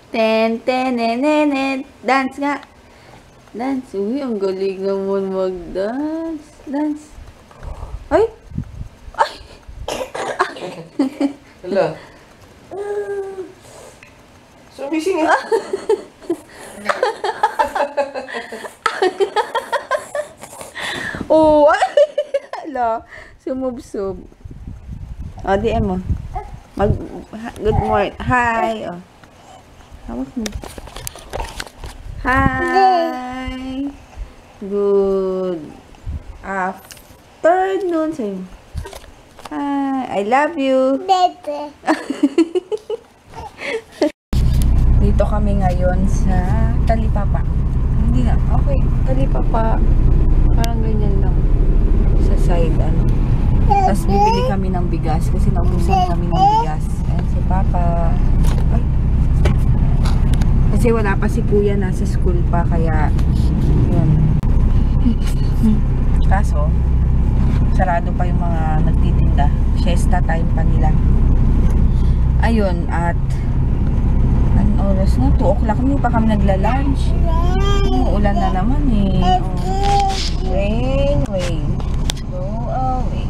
Ten, ten, nenen, dance nga. Dance. Uy, ang galing naman mag-dance. Dance. Ay! Ay! Hala. Sumising eh. Oh! Hala. Sumubsob. O, DM mo. Good morning. Hi. Oh. Hawak mo. Hi. Good afternoon sa'yo. Hi. I love you. Dito kami ngayon sa Talipapa. Hindi na. Okay. Talipapa. Parang ganyan lang. Sa side, ano. Tapos bibili kami ng bigas kasi naubusan kami ng bigas. Ayan si Papa. Ay. Kasi wala pa si Kuya, nasa school pa, kaya yun. Kaso, sarado pa yung mga nagtitinda. Siesta time pa nila. Ayun, at anong oras na? 2 o'clock, hindi pa kami nagla-lunch. Uulan na naman eh. Oh. Rain, rain. Go away.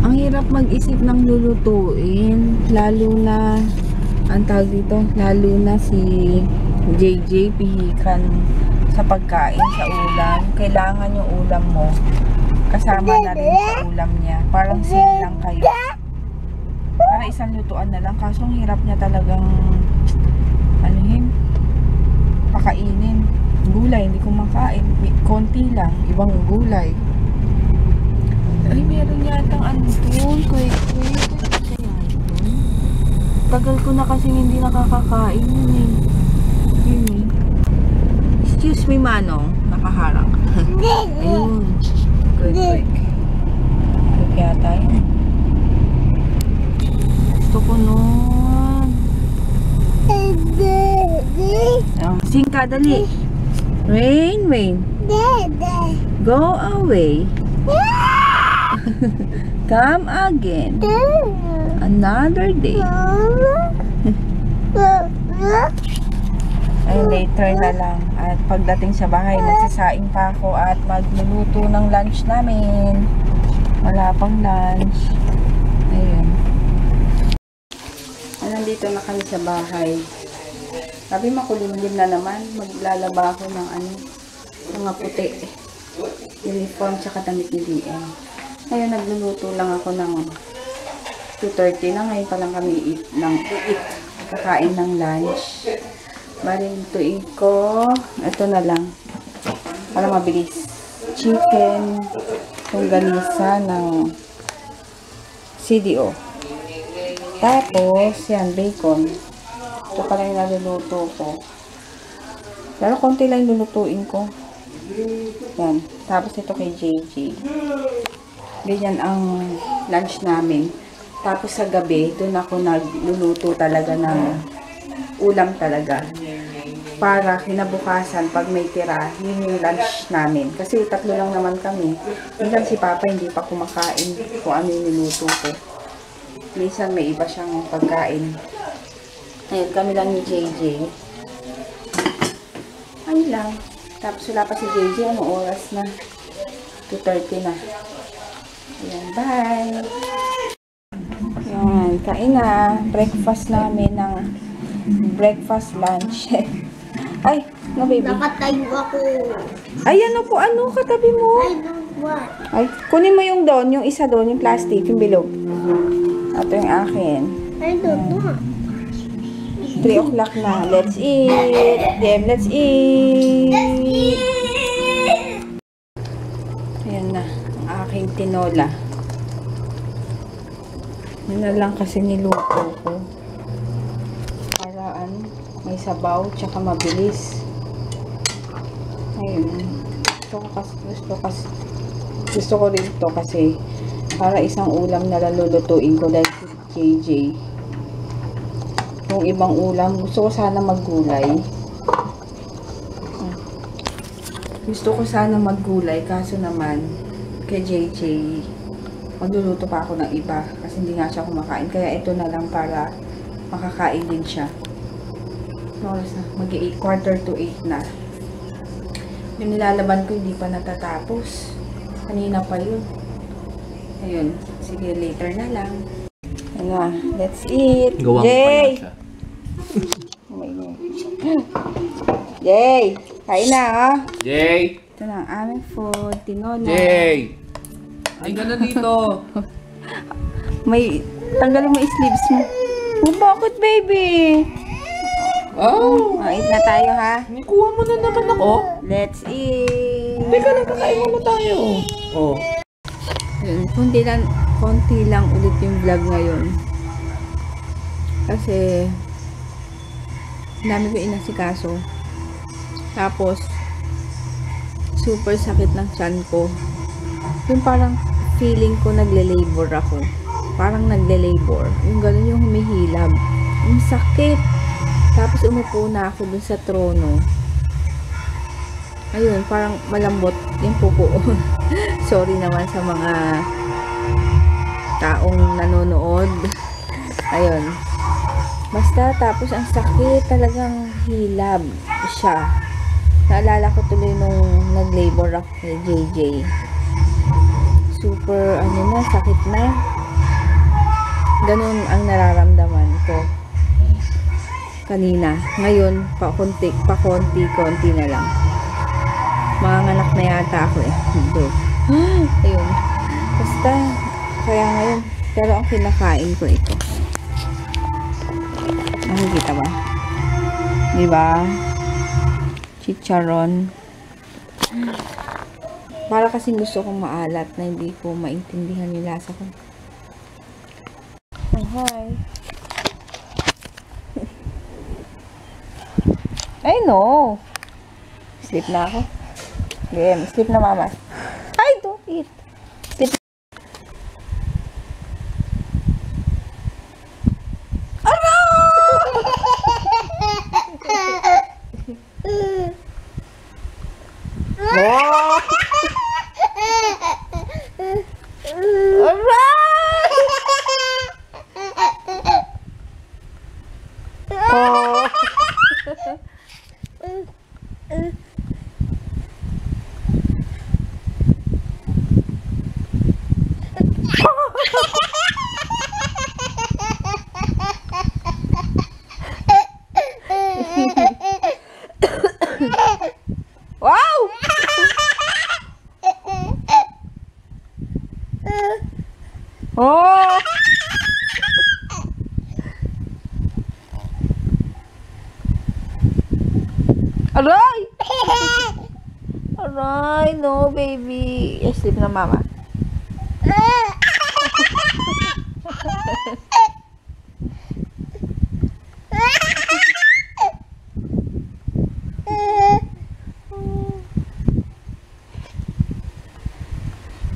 Ang hirap mag-isip ng lulutuin, lalo na ang tawag dito, lalo na si JJ pihikan sa pagkain, sa ulam. Kailangan yung ulam mo kasama na rin sa ulam niya, parang same lang kayo, para isang lutuan na lang. Kaso ang hirap niya talagang anuhin, pakainin. Gulay, hindi ko makain. Konti lang, ibang gulay. Ay, meron yatang ano doon. Quick. Tagal ko na kasi hindi nakakakain yun eh. Yun eh. Excuse me, Manong. Nakaharang. Ayun. Quick. Quick yata yun. Gusto ko nun. Sing ka, dali. Rain, rain. Go away. Come again. Another day. Ay, later na lang. At pagdating sa bahay, magsasaing pa ako at magluluto ng lunch namin. Wala pang lunch. Ayun. Nandito na kami sa bahay. Sabi makulimlim na naman, maglalaba ako ng mga puti. Uniform tsaka damit ni DM. Ngayon nagluluto lang ako ng 2:30 na. Ngayon pa lang kami kakain ng lunch. Bali, lutuin ko. Ito na lang. Para mabilis. Chicken. Longganisa ng CDO. Tapos, yan, bacon. Ito pala yung naluluto ko. Pero konti lang yung lulutuin ko. Yan. Tapos ito kay JJ. Ganyan ang lunch namin. Tapos sa gabi, doon ako nagluluto talaga ng ulam talaga. Para kinabukasan, pag may tira, yun yung lunch namin. Kasi 3 lang naman kami. Minsan si Papa hindi pa kumakain kung ano yung niluto ko. Minsan may iba siyang pagkain. Ayun, kami lang ni JJ. Ayun lang. Tapos wala pa si JJ. Anong oras na? 2:30 na. Ayan, bye! Ayan, kain na. Breakfast namin ng breakfast lunch. Ay, no baby. Nakatayo ako. Ay, ano katabi mo? I don't want. Ay, kunin mo yung doon, yung isa doon, yung plastic, yung bilog. Ito yung akin. I don't want. 3 o'clock na. Let's eat. Dem, let's eat. Ayan na. Ang aking tinola. Yun na lang kasi niluto ko. Para may sabaw, tsaka mabilis. Ayun. Gusto ko rin to kasi para isang ulam na lalulutuin ko dahil si JJ. Yung ibang ulam, gusto ko sana maggulay. Gusto ko sana maggulay, kaso naman, kay JJ, magluluto pa ako ng iba kasi hindi nga siya kumakain. Kaya ito na lang para makakain din siya. Mag-8, quarter to 8 na. Yung nilalaban ko hindi pa natatapos. Kanina pa yun. Ayun. Sige, later na lang. Ano, let's eat. Gawang Jay! pa siya. Oh my God. Jay! Kain na, ha? Jay! Ito na ang aming food. Tinola. Jay! Ay, gano'n dito. Tanggalin mo yung sleeves mo. Oh, bakit, baby? Oh! Eat na tayo, ha? Kuha mo na naman ako. Let's eat. Teka lang, kakain muna tayo. Oh. Yun, konti lang ulit yung vlog ngayon. Kasi, dami ko inasikaso. Tapos, super sakit ng tiyan ko. Yung parang feeling ko nagle-labor ako. Parang nagle-labor. Yung gano'n yung humihilab. Yung sakit. Tapos umupo na ako dun sa trono. Ayun, parang malambot yung pupo. Sorry naman sa mga taong nanonood. Ayun. Basta tapos ang sakit, talagang hilab siya. Naalala ko tuloy nung nag-labor ako kay JJ. Super, sakit na. Ganun ang nararamdaman ko kanina. Ngayon, pakonti na lang. Manganganak na yata ako eh. Ayun. Basta, kaya ngayon, pero ang kinakain ko ito. Nakikita ba? Diba? Chicharon. Para kasing gusto kong maalat na hindi ko maintindihan yung lasa ko. Oh, hi. I know. Sleep na ako. Game. Sleep na, mama. Ay, don't eat. Sleep. Wow! Oh! Aray! Aray, no, baby. Sleep na, mama.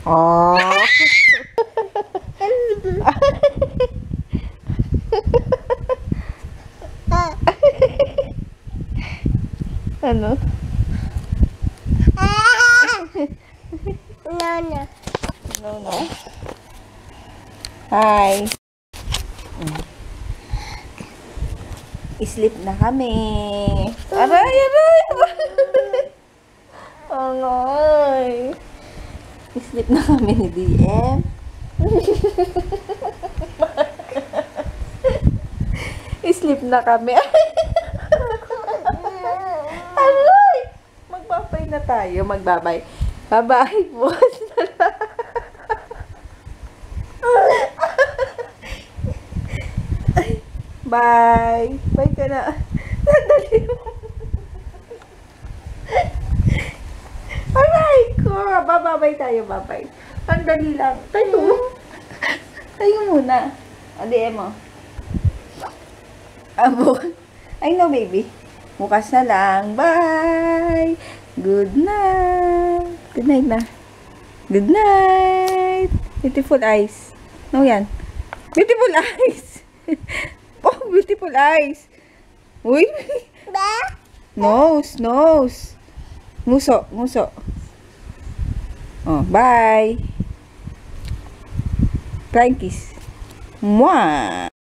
Oh. Ano? No. Hi. Sleep na kami. Aray. Aray. Sleep na kami ni DM. Sleep na kami. Aray! Magbabay na tayo. Magbabay. Bye-bye, boss. Bye. Bye ka na. Sandali mo. Aray ko. Bababay tayo, babay. Sandali lang. Tayo. Tayo muna. Adi mo. I know, baby. Bukas na lang. Bye! Good night. Good night na. Good night. Beautiful eyes. No, yan. Beautiful eyes. Oh, beautiful eyes. Uy. Nose, nose. Nguso, nguso. Oh, bye. Flying kiss. Mwah.